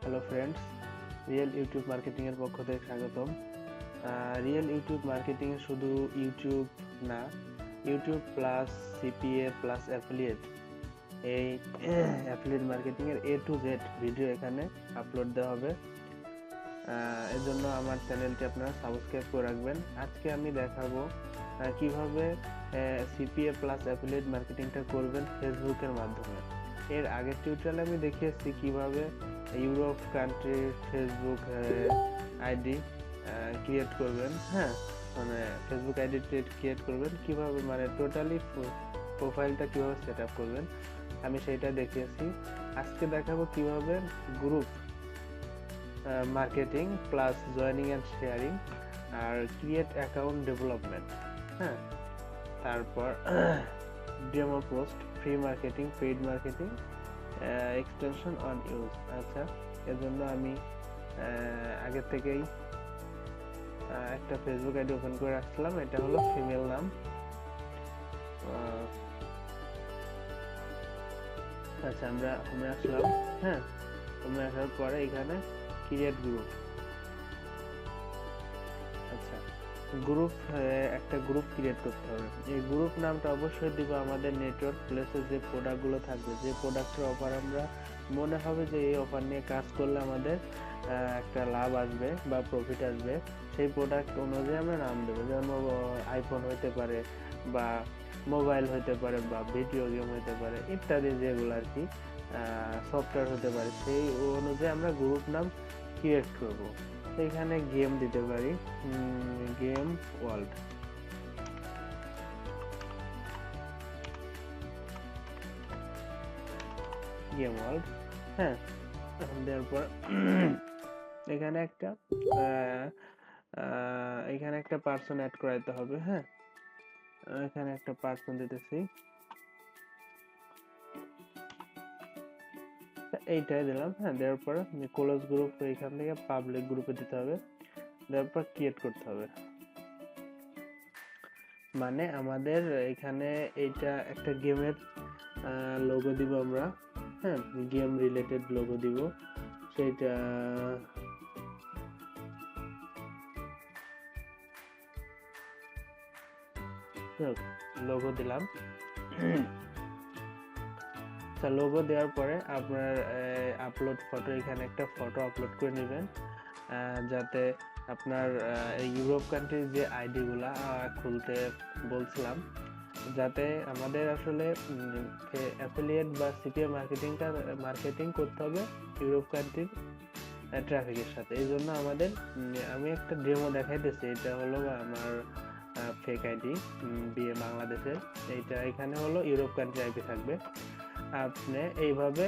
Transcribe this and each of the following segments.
Hello friends, real YouTube marketing এর পক্ষ থেকে স্বাগতম। রিয়েল ইউটিউব মার্কেটিং এ শুধু ইউটিউব না, YouTube plus CPA plus affiliate, এই অ্যাফিলিয়েট মার্কেটিং এর এ টু জেড ভিডিও এখানে আপলোড দেওয়া হবে। এর জন্য আমার চ্যানেলটি আপনারা সাবস্ক্রাইব করে রাখবেন। আজকে আমি দেখাবো কিভাবে সিপিএ প্লাস অ্যাফিলিয়েট মার্কেটিংটা করবেন ফেসবুকের মাধ্যমে। এর আগের টিউটোরিয়ালে আমি দেখিয়েছি কিভাবে ইউরোপ কান্ট্রির ফেসবুক আইডি ক্রিয়েট করবেন, মানে ফেসবুক আইডি ক্রিয়েট করবেন কিভাবে, মানে টোটালি প্রোফাইলটা কিভাবে সেট আপ করবেন আমি সেটা দেখিয়েছি। আজকে দেখাবো কিভাবে group marketing plus joining and sharing আর ক্রিয়েট অ্যাকাউন্ট ডেভেলপমেন্ট, তারপর demo post, free marketing, paid marketing, extension on use. আচ্ছা, এর জন্য আমি আগে থেকেই একটা ফেসবুক আইডি ওপেন করে রাখছিলাম। এটা হলো ফিমেল নাম। আচ্ছা, আমরা হোমে আসলাম। হোমে আসার পরে এখানে ক্রিয়েট গ্রুপ। আচ্ছা, গ্রুপ, একটা গ্রুপ ক্রিয়েট করতে হবে। এই গ্রুপ নামটা অবশ্যই দিব আমাদের নেটওয়ার্ক প্লেসে যে প্রোডাক্টগুলো থাকবে, যে প্রোডাক্টের অফার আমরা মনে হবে যে এই অফার নিয়ে কাজ করলে আমাদের একটা লাভ আসবে বা প্রফিট আসবে, সেই প্রোডাক্ট অনুযায়ী আমরা নাম দেবো। যেমন আইফোন হইতে পারে বা মোবাইল হইতে পারে বা ভিডিও গেম হইতে পারে ইত্যাদি, যেগুলো আর কি সফটওয়্যার হতে পারে, সেই অনুযায়ী আমরা গ্রুপ নাম ক্রিয়েট করব। এখানে গেম দিতে পারি, গেম ওয়ার্ল্ড। গেম ওয়ার্ল্ড, দেওয়ার পর এখানে একটা পার্সন অ্যাড করাইতে হবে। এখানে একটা পার্সন দিতেছি, এইটাই দিলাম। দেওয়ার পর ক্লোজ গ্রুপ এখান থেকে পাবলিক গ্রুপে দিতে হবে। দেওয়ার পর ক্রিয়েট করতে হবে। মানে আমাদের এখানে এইটা একটা গেমের লোগো দিব আমরা, গেম রিলেটেড লোগো দিব। সেইটা লোগো দিলাম। লোগো দেওয়ার পরে আপনার আপলোড ফটো, এখানে একটা ফটো আপলোড করে নেবেন, যাতে আপনার ইউরোপ কান্ট্রির যে আইডি গুলা খুলতে বলছিলাম, যাতে আমাদের আসলে অ্যাফিলিয়েট বা সিপিএ মার্কেটিং করতে হবে ইউরোপ কান্ট্রির ট্রাফিকের সাথে। এই জন্য আমাদের আমি একটা ডেমো দেখাইতেছি। এটা হলো আমার ফেক আইডি, বিএ বাংলাদেশের। এইটা এখানে হলো ইউরোপ কান্ট্রি আইডি থাকবে। আপনি এইভাবে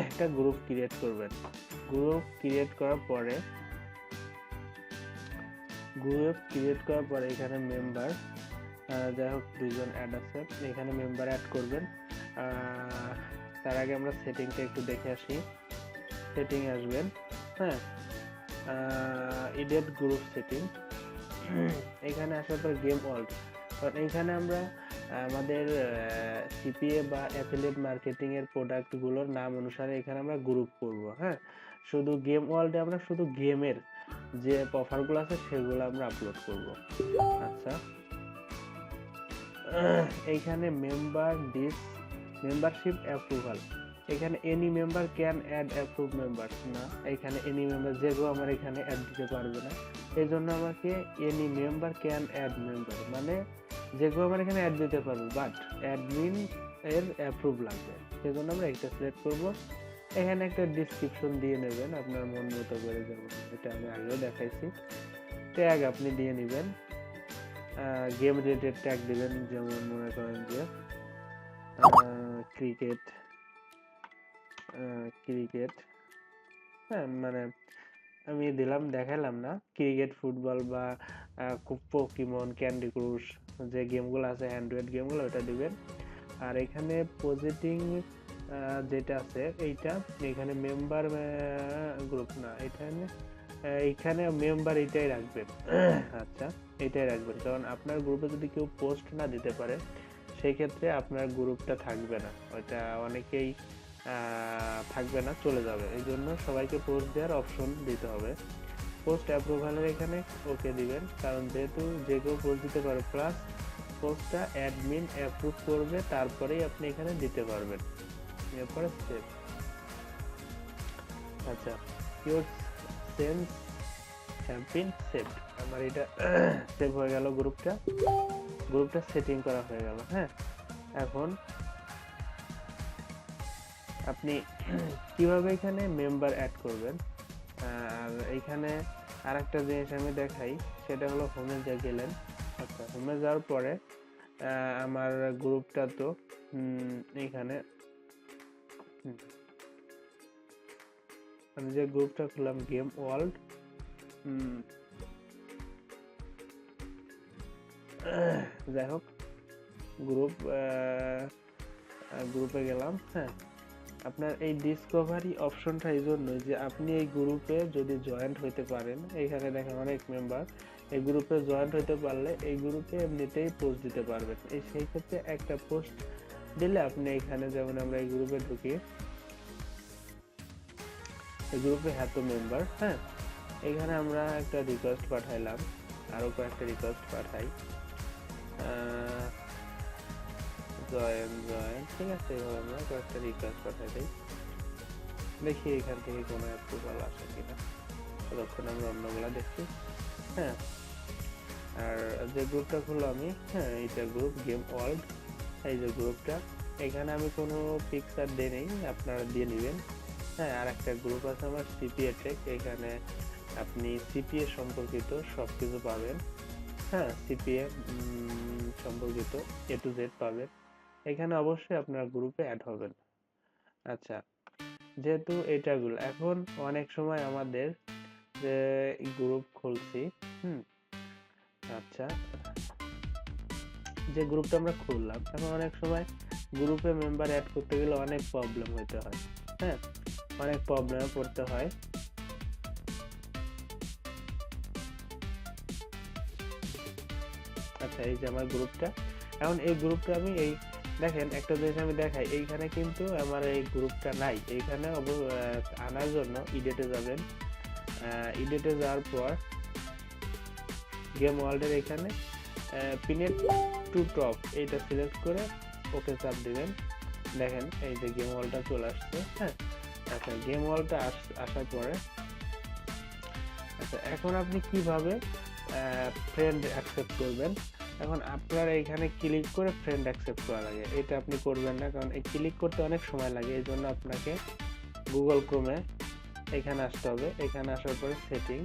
একটা গ্রুপ ক্রিয়েট করবেন। গ্রুপ ক্রিয়েট করার পরে এখানে মেম্বার, যাই হোক 2 জন অ্যাড আছে, এখানে মেম্বার অ্যাড করবেন। তার আগে আমরা সেটিংটা একটু দেখে আসি। সেটিং আসবেন, এডিট গ্রুপ সেটিং। এখানে আসার পর গেম ওয়ার্ল্ড, কারণ এইখানে আমরা আমাদের সিপিএ বা অ্যাফিলিয়েট মার্কেটিং এর প্রোডাক্ট গুলোর নাম অনুসারে এখানে আমরা গ্রুপ করব। শুধু গেম ওয়ার্ল্ডে আমরা শুধু গেমের যে অফারগুলো আছে সেগুলো আমরা আপলোড করব। আচ্ছা, এইখানে মেম্বারশিপ অ্যাপ্রুভাল, এখানে any member can add approve members না, এখানে এনি মেম্বার যে কেউ আমার এখানে অ্যাড দিতে পারবে না। এই জন্য আমাকে any member can add member, মানে যে কেউ আমার এখানে অ্যাড দিতে পারবে, বাট অ্যাডমিন এর অ্যাপ্রুভ লাগবে। সেজন্য আমরা এটা সিলেক্ট করব। এখানে একটা ডেসক্রিপশন দিয়ে নেবেন আপনার মন মতো করে, যেমন এটা আমি আগেও দেখাইছি। ট্যাগ আপনি দিয়ে নেবেন, গেম রিলেটেড ট্যাগ দিবেন, যেমন মনে করেন যে ক্রিকেট, মানে আমি দিলাম, দেখালাম না, ক্রিকেট, ফুটবল বা পোকিমন, ক্যান্ডি ক্রুশ যে গেমগুলো আছে, অ্যান্ড্রয়েড গেমগুলো, ওটা দিবেন। আর এখানে পজিটিং যেটা আছে এইটা, এখানে মেম্বার গ্রুপ না, এইখানে মেম্বার এটাই রাখবেন। আচ্ছা, এটাই রাখবেন, কারণ আপনার গ্রুপে যদি কেউ পোস্ট না দিতে পারে সেই ক্ষেত্রে আপনার গ্রুপটা থাকবে না। ওইটা অনেকেই থাকবে না, চলে যাবে। এই জন্য সবাইকে পোস্ট দেওয়ার অপশন দিতে হবে। পোস্ট অ্যাপ্রুভালের এখানে ওকে দিবেন, কারণ যেহেতু যে কেউ পোস্ট দিতে পারে, প্লাস পোস্টটা অ্যাডমিন অ্যাপ্রুভ করবে, তারপরেই আপনি এখানে দিতে পারবেন। এরপরে সেভ। আচ্ছা, your sense have been saved. আমার এটা সেভ হয়ে গেল, গ্রুপটা সেটিং করা হয়ে গেল। হ্যাঁ, এখন আপনি কিভাবে এখানে মেম্বার অ্যাড করবেন, আর এইখানে আরেকটা জিনিস আমি দেখাই, সেটা হলো হোমে গেলেন। আচ্ছা, হোমে যাওয়ার পরে আমার গ্রুপটা তো এইখানে আমি যে গ্রুপটা খুললাম গেম ওয়ার্ল্ড, যাই হোক, গ্রুপে গেলাম। হ্যাঁ, আপনার এই ডিসকভারি অপশনটা এই জন্যই যে আপনি এই গ্রুপে যদি জয়েন্ট হইতে পারেন, এখানে দেখেন অনেক মেম্বার, এই গ্রুপে জয়েন্ট হইতে পারলে এই গ্রুপে এমনিতেই পোস্ট দিতে পারবেন। সেই ক্ষেত্রে একটা পোস্ট দিলে আপনি এখানে, যেমন আমরা এই গ্রুপে ঢুকি, এই গ্রুপে এত মেম্বার। হ্যাঁ, এখানে আমরা একটা রিকোয়েস্ট পাঠাইলাম, আরো কয়েকটা রিকোয়েস্ট পাঠাই, জয়েন, ঠিক আছে। এভাবে আমরা কয়েকটা রিকোয়েস্ট পাঠাই দিই, দেখি এখান থেকে কোনো অ্যাপ্রুভাল আসে কিনা। ততক্ষণ আমরা অন্যগুলা দেখি। হ্যাঁ, আর যে গ্রুপটা খুললো আমি, হ্যাঁ, এইটা গ্রুপ গেম ওয়ার্ল্ড, এই যে গ্রুপটা, এখানে আমি কোনো পিকচার দিয়ে নেই, আপনারা দিয়ে নেবেন। হ্যাঁ, আর একটা গ্রুপ আছে আমার সিপিএ টেক, এখানে আপনি সিপিএ সম্পর্কিত সবকিছু পাবেন। হ্যাঁ, সিপিএ সম্পর্কিত এ টু জেড পাবেন। এখানে অবশ্যই আপনার গ্রুপে অ্যাড হবেন। আচ্ছা, যেহেতু এটাগুলো এখন অনেক সময় আমাদের যে গ্রুপ খুলছি, আচ্ছা, যে গ্রুপটা আমরা খুললাম, এখন অনেক সময় গ্রুপে মেম্বার অ্যাড করতে গেলে অনেক প্রবলেম হতে হয়। হ্যাঁ, অনেক প্রবলেমে পড়তে হয়। আচ্ছা, এই যে আমার গ্রুপটা, এখন এই গ্রুপটা আমি এই দেখেন একটা জিনিস আমি দেখাই, এইখানে কিন্তু আমার এই গ্রুপটা নাই। এইখানে আনার জন্য ইডেটে যাবেন, ইডেটে যাওয়ার পর গেম ওয়ার্ল্ডের এখানে পিনেট টু টপ এইটা সিলেক্ট করে ওকে চাপ দিবেন। দেখেন এই যে গেম ওয়ার্ল্ডটা চলে আসছে। হ্যাঁ, আচ্ছা, গেম ওয়ার্ল্ডটা আসার পরে, আচ্ছা, এখন আপনি কিভাবে ফ্রেন্ড অ্যাকসেপ্ট করবেন। এখন আপনার এখানে ক্লিক করে ফ্রেন্ড অ্যাকসেপ্ট করা লাগে, এটা আপনি করবেন না, কারণ এই ক্লিক করতে অনেক সময় লাগে। এই জন্য আপনাকে গুগল ক্রোমে এখানে আসতে হবে। এখানে আসার পরে সেটিং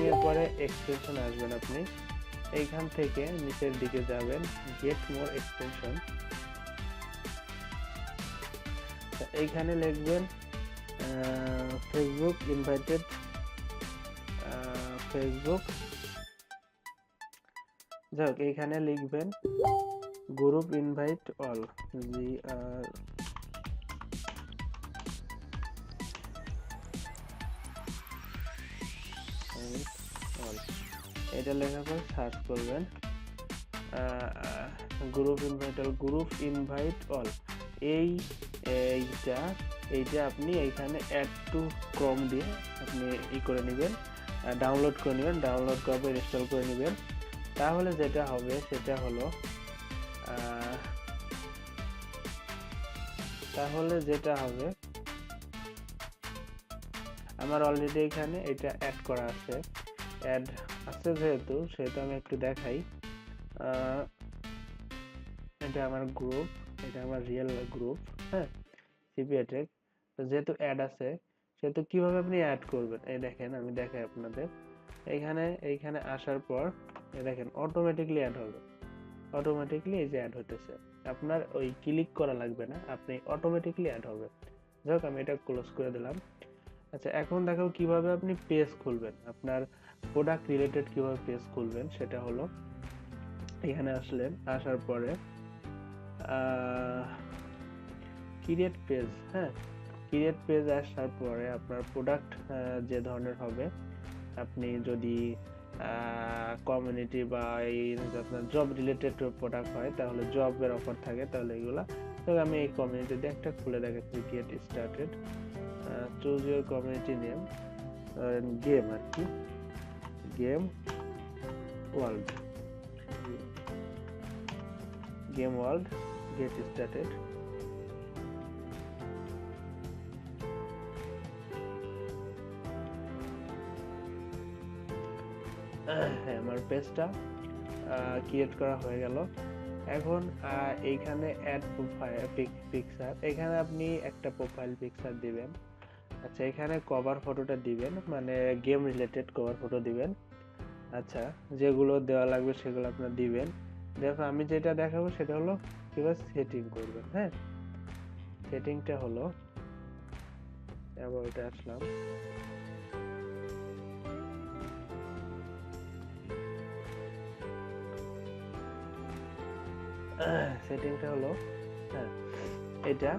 এর পরে এক্সটেনশন আসবেন আপনি, এইখান থেকে নিচের দিকে যাবেন, গেট মোর এক্সটেনশন, এইখানে লিখবেন ফেসবুক ইনভাইটেড, ফেসবুক, যাই হোক, এইখানে লিখবেন গ্রুপ ইনভাইট অল, এটা লেখার পর সার্চ করবেন গ্রুপ ইনভাইট অল, এইটা আপনি এইখানে অ্যাড টু ক্রোম দিয়ে আপনি করে নেবেন, ডাউনলোড করে নেবেন, ডাউনলোড করার পর ইনস্টল করে নেবেন। তাহলে যেটা হবে সেটা হলো আমার অলরেডি এখানে এটা অ্যাড করা আছে, যেহেতু আমি একটু দেখাই। এটা আমার গ্রুপ, এটা আমার রিয়েল গ্রুপ। হ্যাঁ, সিপিএ টেক, যেহেতু অ্যাড আছে সেহেতু কিভাবে আপনি অ্যাড করবেন, এই দেখেন আমি দেখাই আপনাদের। এইখানে আসার পর দেখেন অটোমেটিকলি অ্যাড হবে, অটোমেটিকলি এই যে অ্যাড হতেছে, আপনার ওই ক্লিক করা লাগবে না, আপনি অটোমেটিকলি অ্যাড হবে। যাই হোক, আমি এটা ক্লোজ করে দিলাম। আচ্ছা, এখন দেখাও কিভাবে আপনি পেজ খুলবেন, আপনার প্রোডাক্ট রিলেটেড কিভাবে পেজ খুলবেন। সেটা হলো এখানে আসলেন, আসার পরে ক্রিয়েট পেজ। হ্যাঁ, ক্রিয়েট পেজ আসার পরে আপনার প্রোডাক্ট যে ধরনের হবে, আপনি যদি কমিউনিটি বা এই আপনার জব রিলেটেড প্রোডাক্ট হয়, তাহলে জবের অফার থাকে, তাহলে এগুলা তো আমি এই কমিউনিটি দিয়ে একটা খুলে দেখাচ্ছি, get started, choose your community name, game আর কি, game world, game world, get started. হ্যাঁ, আমার পেজটা ক্রিয়েট করা হয়ে গেল। এখন এইখানে অ্যাড প্রোফাইল পিকচার, এখানে আপনি একটা প্রোফাইল পিকচার দিবেন। আচ্ছা, এখানে কভার ফটোটা দিবেন, মানে গেম রিলেটেড কভার ফটো দিবেন। আচ্ছা, যেগুলো দেওয়া লাগবে সেগুলো আপনার দিবেন। দেখো আমি যেটা দেখাবো সেটা হলো কিভাবে সেটিং করবেন। হ্যাঁ, সেটিংটা হলো, এবার এটা আসলাম, সেটিংটা হলো, হ্যাঁ এটা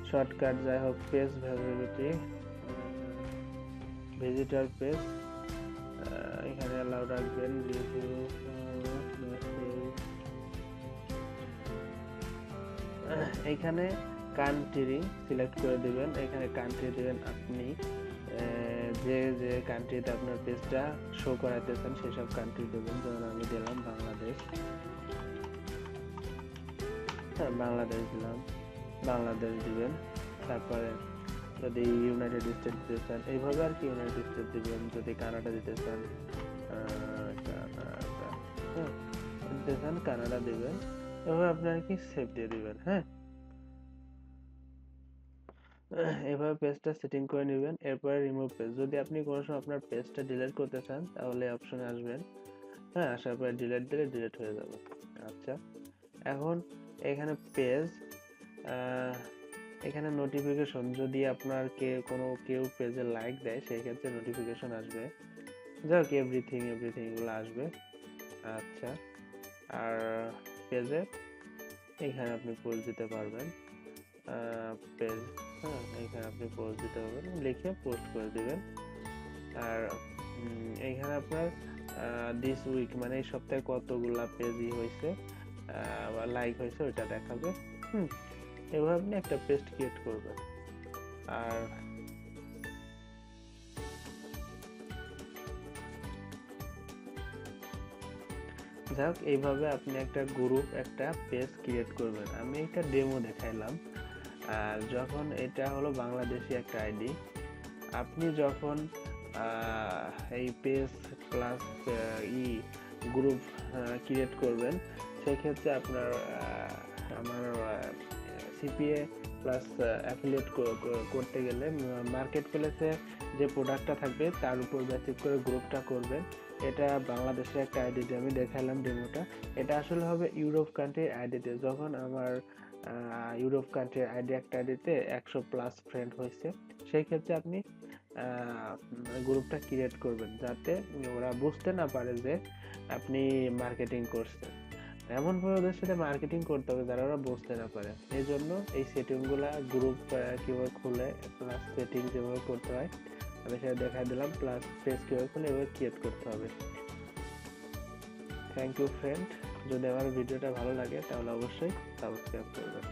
শর্টকাট যাই হোক, পেজ ভিজিবিলিটি, ভিজিটর পেজ, এখানে অ্যালাউ রাখবেন, রিভিউ, এখানে কান্ট্রি সিলেক্ট করে দিবেন। এখানে কান্ট্রি দিবেন আপনি যে যে কান্ট্রিতে আপনার পেজটা শো করাতে চান সেসব কান্ট্রি দেবেন। যেমন আমি দিলাম বাংলাদেশ, হ্যাঁ বাংলাদেশ দিলাম, বাংলাদেশ দিবেন। তারপরে যদি ইউনাইটেড স্টেট দিতে চান এইভাবে আর কি, ইউনাইটেড স্টেট দিবেন। যদি কানাডা দিতে চান কানাডা দিবেন। এভাবে আপনি আর কি সেভ দিয়ে দিবেন। হ্যাঁ, এভাবে পেজটা সেটিং করে নেবেন। এরপরে রিমুভ পেজ, যদি আপনি কোনো সময় আপনার পেজটা ডিলিট করতে চান তাহলে অপশনে আসবেন। হ্যাঁ, আসার পরে ডিলিট দিলে ডিলিট হয়ে যাবে। আচ্ছা, এখন এখানে পেজ, এখানে নোটিফিকেশন, যদি আপনার কেউ পেজে লাইক দেয় সেই ক্ষেত্রে নোটিফিকেশন আসবে। যাক, এভরিথিং এগুলো আসবে। আচ্ছা, আর পেজে এখানে আপনি পোস্ট দিতে পারবেন, পেজ, হ্যাঁ এখানে আপনি পোস্ট দিতে পারবেন, লিখে পোস্ট করে দিবেন। আর এইখানে আপনার দিস উইক মানে এই সপ্তাহে কতগুলা পেজই হয়েছে বা লাইক হয়েছে ওইটা দেখাবে। এভাবে আপনি একটা পেজ ক্রিয়েট করবেন। আর যাক, এইভাবে আপনি একটা গ্রুপ, একটা পেজ ক্রিয়েট করবেন। আমি একটা ডেমো দেখাইলাম। আর যখন এটা হলো বাংলাদেশি একটা আইডি, আপনি যখন এই পেজ প্লাস গ্রুপ ক্রিয়েট করবেন সেক্ষেত্রে আপনার আমার সিপিএ প্লাস অ্যাফিলিয়েট করতে গেলে মার্কেট প্লেসে যে প্রোডাক্টটা থাকবে তার উপর বেসিক করে গ্রুপটা করবেন। এটা বাংলাদেশের একটা আইডি দিয়ে আমি দেখালাম ডেমোটা। এটা আসলে হবে ইউরোপ কান্ট্রির আইডিতে। যখন আমার ইউরোপ কান্ট্রির একটা আইডিতে 100+ ফ্রেন্ড হয়েছে সেই ক্ষেত্রে আপনি গ্রুপটা ক্রিয়েট করবেন যাতে ওরা বুঝতে না পারে যে আপনি মার্কেটিং করছেন। এমন ভাবে ওদের সাথে মার্কেটিং করতে হবে যারা ওরা বুঝতে না পারে। এই জন্য এই সেটিং গুলা, গ্রুপ কিভাবে খুলে প্লাস সেটিং যেভাবে করতে হয় আমি সেটা দেখাই দিলাম, প্লাস পেজ কিভাবে খুলে এভাবে ক্রিয়েট করতে হবে। থ্যাংক ইউ ফ্রেন্ড, যদি আমার ভিডিওটা ভালো লাগে তাহলে অবশ্যই সাবস্ক্রাইব করবেন।